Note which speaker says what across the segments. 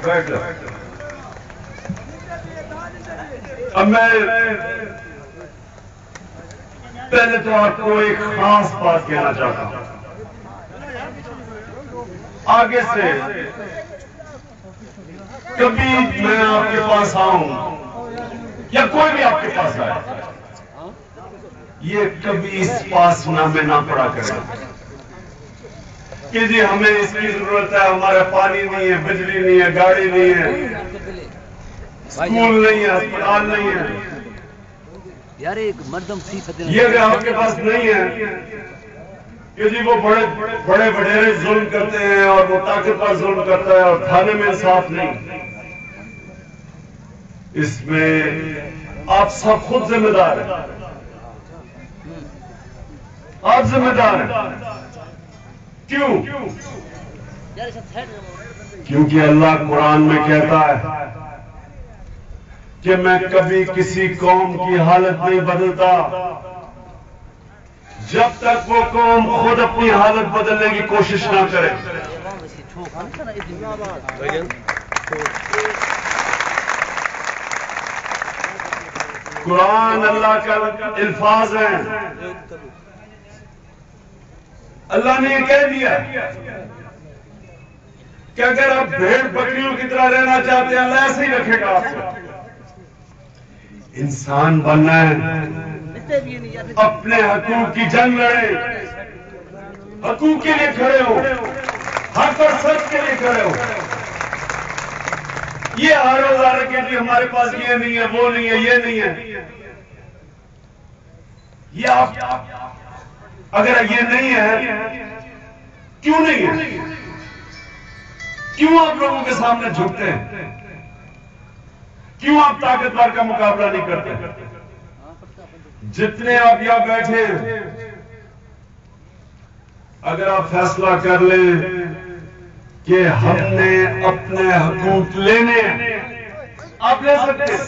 Speaker 1: بیٹھ جاؤ. اب میں پہلے تو آپ کو ایک خاص بات کہنا چاہتا ہوں. آگے سے کبھی میں آپ کے پاس آؤں یا کوئی بھی آپ کے پاس آئے، یہ کبھی اس پاس نامے نہ پڑا کرے کہ جی ہمیں اس کی ضرورت ہے، ہمارا پانی نہیں ہے، بجلی نہیں ہے، گاڑی نہیں ہے، اسکول نہیں ہے، اسپتال نہیں ہے. یہ اگر آپ کے پاس نہیں ہے کہ جی وہ بڑے وڈیرے ظلم کرتے ہیں اور وہ طاقتور ظلم کرتا ہے اور تھانے میں انصاف نہیں، اس میں آپ سب خود ذمہ دار ہیں. آپ ذمہ دار ہیں. کیوں؟ کیونکہ اللہ قرآن میں کہتا ہے کہ میں کبھی کسی قوم کی حالت نہیں بدلتا جب تک وہ قوم خود اپنی حالت بدلنے کی کوشش نہ کرے. قرآن اللہ کا الفاظ ہیں. اللہ نے یہ کہہ دیا کہ اگر آپ بھیڑ بکریوں کی طرح رہنا چاہتے ہیں اللہ ایسے ہی رکھے گا آپ کو. انسان بننا ہے، اپنے حقوق کی جنگ لڑے، حقوق کے لیے کھڑے ہو، حق اور سچ کے لیے کھڑے ہو. یہ ہر روزانہ کے لیے ہمارے پاس یہ نہیں ہے، وہ نہیں ہے، یہ نہیں ہے. یہ آپ اگر یہ نہیں ہے، کیوں نہیں ہے؟ کیوں آپ لوگوں کے سامنے جھکتے ہیں؟ کیوں آپ طاقتور کا مقابلہ نہیں کرتے؟ جتنے آپ یہاں بیٹھے ہیں اگر آپ فیصلہ کر لیں کہ ہم نے اپنے حقوق لینے ہیں، آپ لے سکتے ہیں.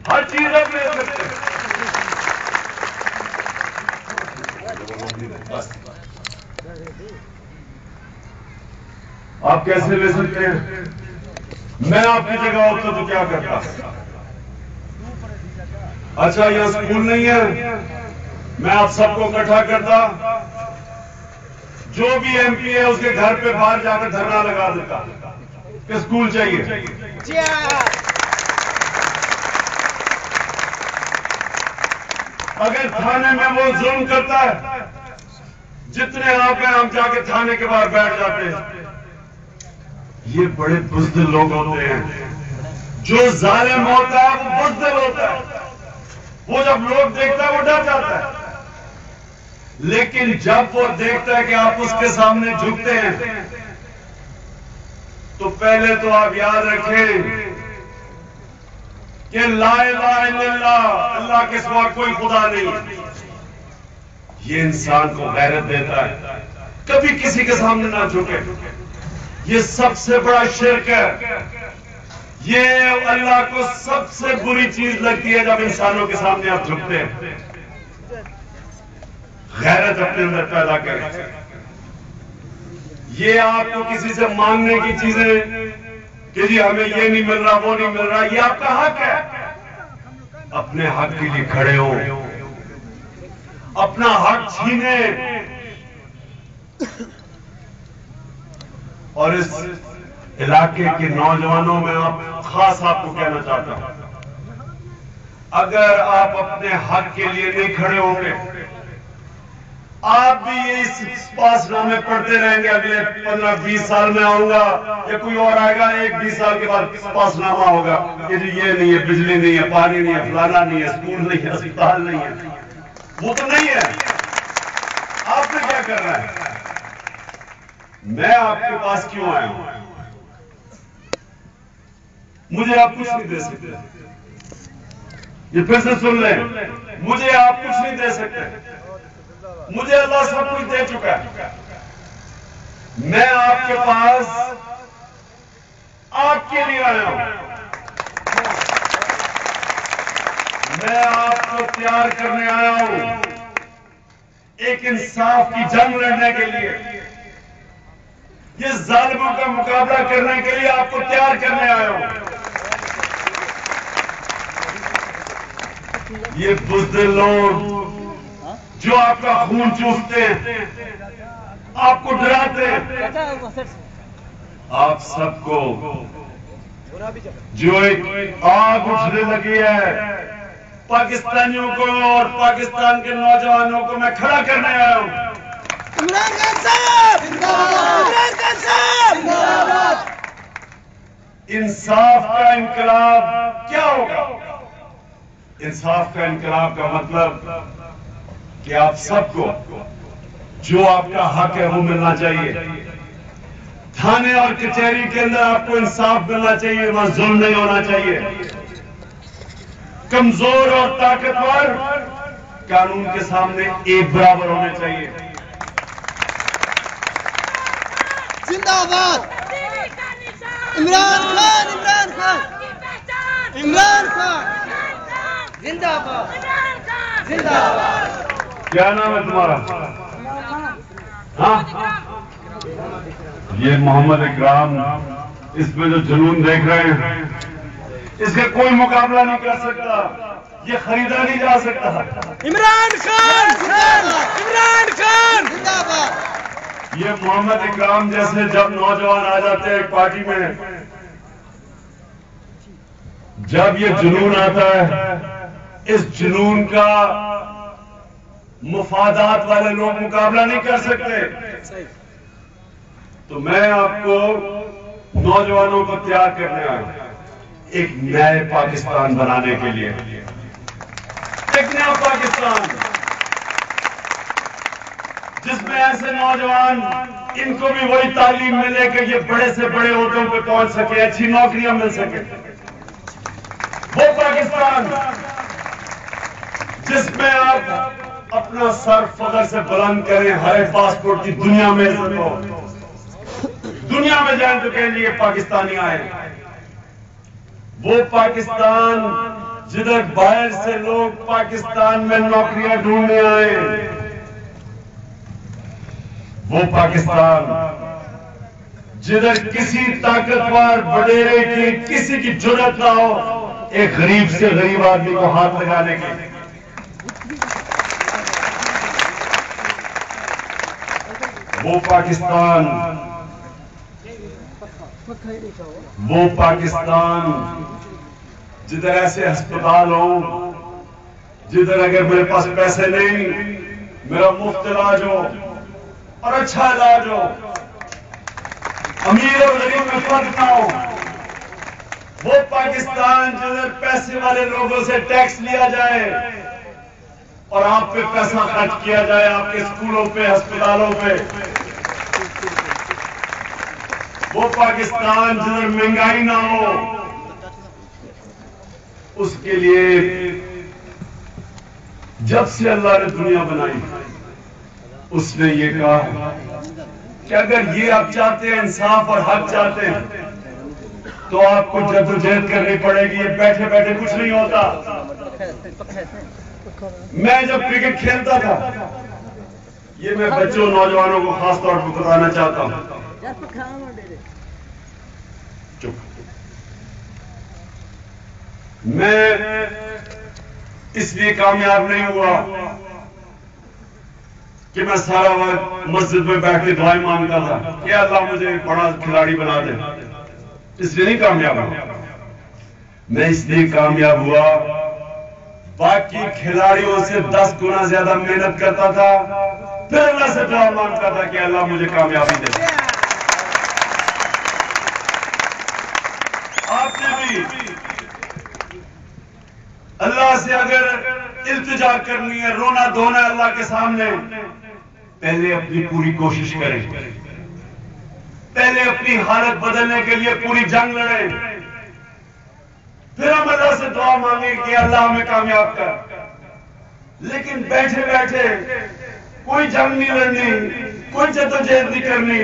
Speaker 1: ہر چیز آپ لے سکتے ہیں. آپ کیسے لے سکتے ہیں؟ میں آپ کی جگہ ہوتا تو کیا کرتا؟ اچھا یہاں اسکول نہیں ہے، میں آپ سب کو اکٹھا کرتا، جو بھی ایم پی ہے اس کے گھر پہ باہر جا کر دھرنا لگا دیتا کہ اسکول چاہیے. اگر تھانے میں وہ ظلم کرتا ہے، جتنے آپ ہیں ہم جا کے تھانے کے باہر بیٹھ جاتے ہیں. یہ بڑے بزدل لوگ ہوتے ہیں. جو ظالم ہوتا ہے وہ بزدل ہوتا ہے، وہ جب لوگ دیکھتا ہے وہ ڈر جاتا ہے. لیکن جب وہ دیکھتا ہے کہ آپ اس کے سامنے جھکتے ہیں تو پہلے تو آپ یاد رکھیں کہ لا الہ الا اللہ، اللہ کے سوا کوئی خدا نہیں. یہ انسان کو غیرت دیتا ہے، کبھی کسی کے سامنے نہ جھکے. یہ سب سے بڑا شرک ہے. یہ اللہ کو سب سے بری چیز لگتی ہے جب انسانوں کے سامنے آپ جھکتے ہیں. غیرت اپنے اندر پیدا کریں. یہ آپ کو کسی سے مانگنے کی چیزیں کہ جی ہمیں یہ نہیں مل رہا، وہ نہیں مل رہا، یہ آپ کا حق ہے. اپنے حق کے لیے کھڑے ہو، اپنا حق چھینے. اور اس علاقے کے نوجوانوں میں خاص آپ کو کہنا چاہتا ہوں، اگر آپ اپنے حق کے لیے نہیں کھڑے ہوں گے، آپ بھی یہ اس پاس نامے پڑھتے رہیں گے. اگلے 15-20 سال میں آؤں گا یا کوئی اور آئے گا، 1-20 سال کے بعد پاس نامہ ہوگا کہ جی یہ نہیں ہے، بجلی نہیں ہے، پانی نہیں ہے، فلانا نہیں ہے، اسکول نہیں ہے، اسپتال نہیں ہے. وہ تو نہیں ہے. آپ نے کیا کر رہا ہے؟ میں آپ کے پاس کیوں آیا ہوں؟ مجھے آپ کچھ نہیں دے سکتے. یہ پھر سے سن لیں، مجھے آپ کچھ نہیں دے سکتے. مجھے اللہ سب کچھ دے چکا ہے. میں آپ کے پاس آپ کے لیے آیا ہوں. میں آپ کو تیار کرنے آیا ہوں ایک انصاف کی جنگ لڑنے کے لیے. یہ ظالموں کا مقابلہ کرنے کے لیے آپ کو تیار کرنے آیا ہوں. یہ بزدل لوگ جو آپ کا خون چوستے ہیں، آپ کو ڈراتے ہیں، آپ سب کو جو ایک آگ اٹھنے لگی ہے، پاکستانیوں کو اور پاکستان کے نوجوانوں کو میں کھڑا کرنے آیا ہوں.
Speaker 2: عمران خان صاحب عمران خان صاحب.
Speaker 1: انصاف کا انقلاب کیا ہوگا؟ انصاف کا انقلاب کا مطلب کہ آپ سب کو جو آپ کا حق ہے وہ ملنا چاہیے. تھانے اور کچہری کے اندر آپ کو انصاف ملنا چاہیے، وہاں ظلم نہیں ہونا چاہیے. کمزور اور طاقتور قانون کے سامنے ایک برابر ہونے چاہیے.
Speaker 2: زندہ باد عمران خان عمران خان عمران خان زندہ باد زندہ باد.
Speaker 1: کیا نام ہے تمہارا؟ ہاں، یہ محمد اکرام. اس میں جو جنون دیکھ رہے ہیں اس کا کوئی مقابلہ نہیں کر سکتا، یہ خریدا نہیں جا سکتا.
Speaker 2: عمران خان عمران خان زندہ باد.
Speaker 1: یہ محمد اکرام جیسے جب نوجوان آ جاتے ہیں ایک پارٹی میں، جب یہ جنون آتا ہے، اس جنون کا مفادات والے لوگ مقابلہ نہیں کر سکتے. تو میں آپ کو نوجوانوں کو تیار کرنے آیا ہوں ایک نئے پاکستان بنانے کے لیے. ایک نیا پاکستان جس میں ایسے نوجوان، ان کو بھی وہی تعلیم ملے کہ یہ بڑے سے بڑے عہدوں پہ پہنچ سکے، اچھی نوکریاں مل سکے. وہ پاکستان جس میں آپ اپنا سر فخر سے بلند کریں، ہر پاسپورٹ کی دنیا میں عزت ہو، دنیا میں جائیں تو کہیں یہ پاکستانی آئے. وہ پاکستان جدھر باہر سے لوگ پاکستان میں نوکریاں ڈھونڈنے آئے. وہ پاکستان جدھر کسی طاقتور وڈیرے کی کسی کی جرأت نہ ہو ایک غریب سے غریب آدمی کو ہاتھ لگانے کی. وہ پاکستان جدھر ایسے ہسپتال ہوں جدھر اگر میرے پاس پیسے نہیں میرا مفت علاج ہو اور اچھا علاج ہو، امیر اور غریب میں فرق نہ ہو. وہ پاکستان جدھر پیسے والے لوگوں سے ٹیکس لیا جائے اور آپ پہ پیسہ خرچ کیا جائے، آپ کے اسکولوں پہ، ہسپتالوں پہ. وہ پاکستان جدھر مہنگائی نہ ہو. اس کے لیے جب سے اللہ نے دنیا بنائی اس نے یہ کہا ہے کہ اگر یہ آپ چاہتے ہیں، انصاف اور حق چاہتے ہیں، تو آپ کو جدوجہد کرنی پڑے گی. یہ بیٹھے بیٹھے کچھ نہیں ہوتا. میں جب کرکٹ کھیلتا تھا، یہ میں بچوں نوجوانوں کو خاص طور پر بتانا چاہتا ہوں، میں اس لیے کامیاب نہیں ہوا کہ میں سارا وقت مسجد میں بیٹھ کے دعائیں مانگتا تھا کہ اللہ مجھے ایک بڑا کھلاڑی بنا دے. اس لیے نہیں کامیاب ہوا. میں اس لیے کامیاب ہوا، باقی کھلاڑیوں سے 10 گنا زیادہ محنت کرتا تھا، پھر اللہ سے دعا مانگتا تھا کہ اللہ مجھے کامیابی دے. آپ نے بھی اللہ سے اگر التجا کرنی ہے، رونا دھونا ہے اللہ کے سامنے، پہلے اپنی پوری کوشش کریں، پہلے اپنی حالت بدلنے کے لیے پوری جنگ لڑیں، پھر ہم اللہ سے دعا مانگیں کہ اللہ ہمیں کامیاب کر. لیکن بیٹھے بیٹھے کوئی جنگ نہیں لڑنی، کوئی جدوجہد نہیں کرنی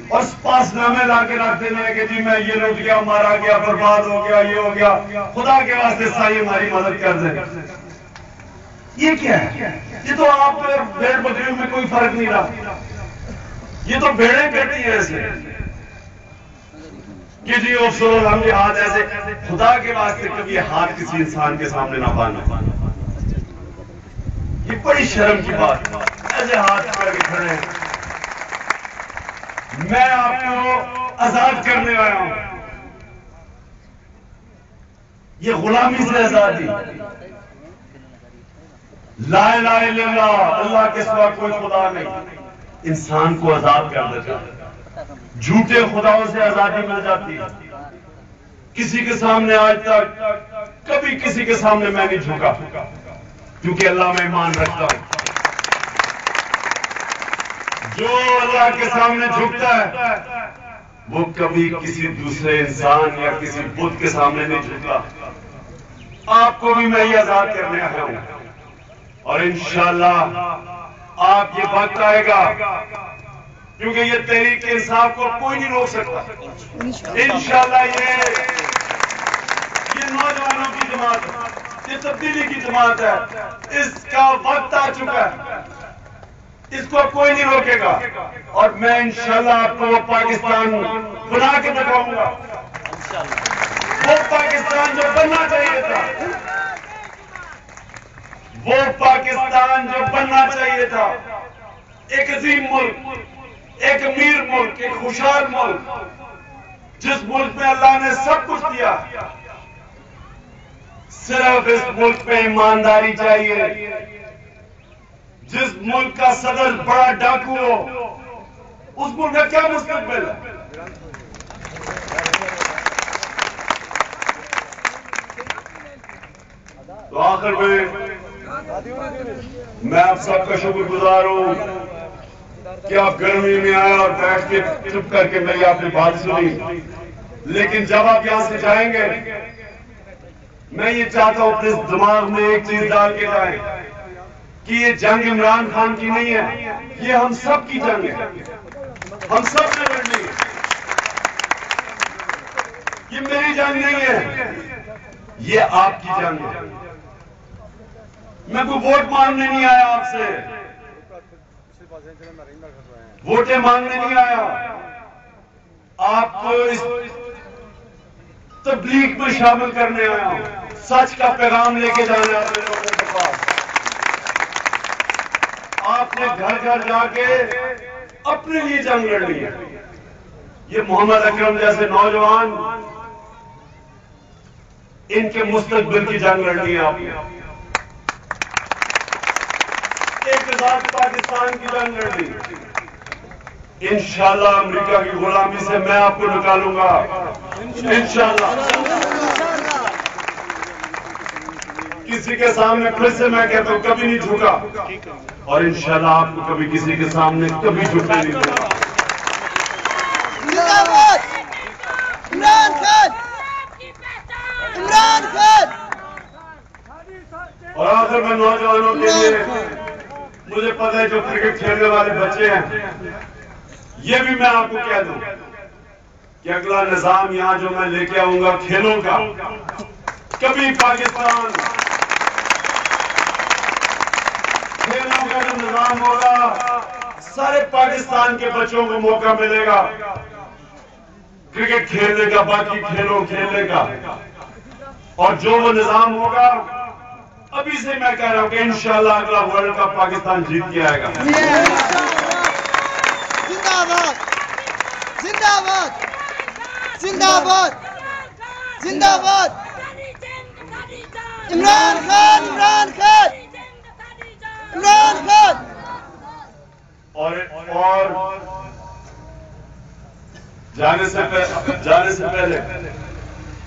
Speaker 1: اور پاس نامے لا کے رکھ دینے کہ جی میں یہ لوٹ گیا، مارا گیا، برباد ہو گیا، یہ ہو گیا، خدا کے واسطے سائی ہماری مدد کر دیں. یہ کیا ہے؟ یہ تو آپ بھیڑ بکریوں میں کوئی فرق نہیں رہا. یہ تو بھیڑیں کرتی ہیں ایسے. کہ جی افسوس ہم یہ ہاتھ ایسے، خدا کے واسطے کبھی ہاتھ کسی انسان کے سامنے نہ باندھنا، یہ بڑی شرم کی بات، ایسے ہاتھ کر کے کھڑے ہیں۔ میں آپ کو آزاد کرنے آیا ہوں، یہ غلامی سے آزادی، لا الہ الا اللہ، اللہ کے سوا کوئی خدا نہیں، انسان کو آزاد کر دیتا ہے، جھوٹے خداؤں سے آزادی مل جاتی ہے۔ کسی کے سامنے آج تک کبھی کسی کے سامنے میں نہیں جھکا، کیونکہ اللہ میں ایمان رکھتا ہوں۔ جو اللہ کے سامنے جھکتا ہے وہ کبھی کسی دوسرے انسان یا کسی بت کے سامنے نہیں جھکتا۔ آپ کو بھی میں یہ آزاد کرنے آیا ہوں، اور انشاءاللہ آپ یہ وقت آئے گا، کیونکہ یہ تحریک انصاف کو کوئی نہیں روک سکتا۔ انشاءاللہ یہ نوجوانوں کی جماعت ہے، یہ تبدیلی کی جماعت ہے، اس کا وقت آ چکا ہے، اس کو کوئی نہیں روکے گا، اور میں انشاءاللہ آپ کو وہ پاکستان بنا کے دکھاؤں گا، وہ پاکستان جو بننا چاہیے تھا، وہ پاکستان جو بننا چاہیے تھا، ایک عظیم ملک، ایک امیر ملک، ایک خوشحال ملک، جس ملک میں اللہ نے سب کچھ دیا، صرف اس ملک میں ایمانداری چاہیے۔ جس ملک کا صدر بڑا ڈاکو ہو، اس ملک کا کیا مستقبل ہے؟ تو آخر میں آپ سب کا شکر گزار ہوں کہ آپ گرمی میں آئے اور بیٹھ کے چپ کر کے میری آپ نے بات سنی، لیکن جب آپ یہاں سے جائیں گے میں یہ چاہتا ہوں اپنے دماغ میں ایک چیز ڈال کے جائیں کہ یہ جنگ عمران خان کی نہیں ہے، یہ ہم سب کی جنگ ہے، ہم سب نے لڑنی ہے، یہ میری جنگ نہیں ہے، یہ آپ کی جنگ ہے۔ میں کوئی ووٹ مانگنے نہیں آیا آپ سے، ووٹیں مانگنے نہیں آیا، آپ کو اس تبلیغ میں شامل کرنے آیا ہوں، سچ کا پیغام لے کے جانا ہے اپنے لوگوں کے پاس۔ آپ نے گھر گھر جا کے اپنے لیے جنگ لڑنی ہے۔ یہ محمد اکرم جیسے نوجوان، ان کے مستقبل کی جنگ لڑنی ہے آپ نے، ایک آزاد پاکستان کی جنگ لڑنی ہے۔ انشاءاللہ امریکہ کی غلامی سے میں آپ کو نکالوں گا، انشاءاللہ۔ کسی کے سامنے پھر سے میں کہتا ہوں کبھی نہیں جھکا، اور انشاءاللہ آپ کو کبھی کسی کے سامنے کبھی جھکنے نہیں دوں گا۔
Speaker 2: زندہ باد عمران خان، عمران خان۔
Speaker 1: اور آخر میں نوجوانوں کے لیے، مجھے پتہ ہے جو کرکٹ کھیلنے والے بچے ہیں، یہ بھی میں آپ کو کہہ دوں کہ اگلا نظام یہاں جو میں لے کے آؤں گا کھیلوں کا، کبھی پاکستان کھیلوں کا جو نظام ہوگا، سارے پاکستان کے بچوں کو موقع ملے گا کرکٹ کھیلنے کا، باقی کھیلوں کھیلنے کا، اور جو وہ نظام ہوگا، ابھی سے میں کہہ رہا ہوں کہ انشاءاللہ اگلا ورلڈ کپ پاکستان جیت کے آئے گا۔
Speaker 2: زندہ باد، زندہ باد، زندہ باد، زندہ باد عمران خان، عمران خان، عمران خان۔
Speaker 1: اور جانے سے پہلے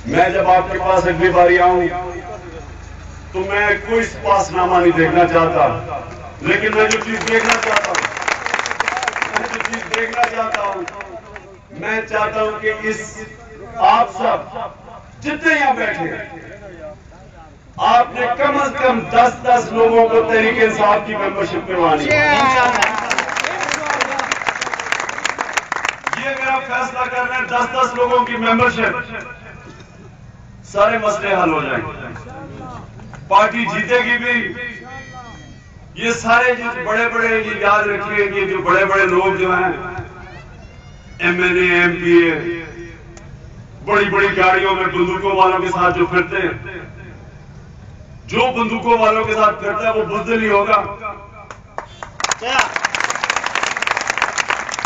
Speaker 1: میں جب آپ کے پاس اگلی باری آؤں تو میں کوئی پاس نامہ نہیں دیکھنا چاہتا، لیکن میں جو چیز دیکھنا چاہتا ہوں، میں چاہتا ہوں کہ آپ سب جتنے یہاں بیٹھے ہیں، آپ نے کم از کم 10 لوگوں کو تحریک انصاف کی ممبرشپ کروانی ہے۔ یہ میرا فیصلہ کر رہے ہیں، 10 لوگوں کی ممبرشپ، سارے مسئلے حل ہو جائیں گے، پارٹی جیتے گی بھی۔ یہ سارے جو بڑے یہ یاد رکھیے، یہ جو بڑے لوگ جو ہیں، ایم این اے، ایم پی اے، بڑی بڑی گاڑیوں میں بندوقوں والوں کے ساتھ جو پھرتے ہیں، جو بندوقوں والوں کے ساتھ پھرتا ہے وہ بزدل ہی ہوگا.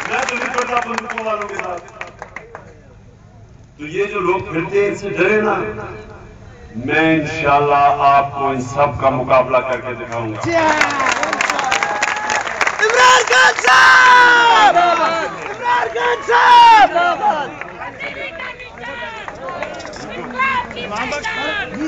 Speaker 1: میں تو نہیں پھرتا بندوقوں والوں کے ساتھ. تو یہ جو لوگ پھرتے ہیں ان سے ڈرے نا. میں انشاءاللہ آپ کو ان سب کا مقابلہ کر کے دکھاؤں گا.
Speaker 2: عمران خان صاحب! عمران خان صاحب!
Speaker 3: کی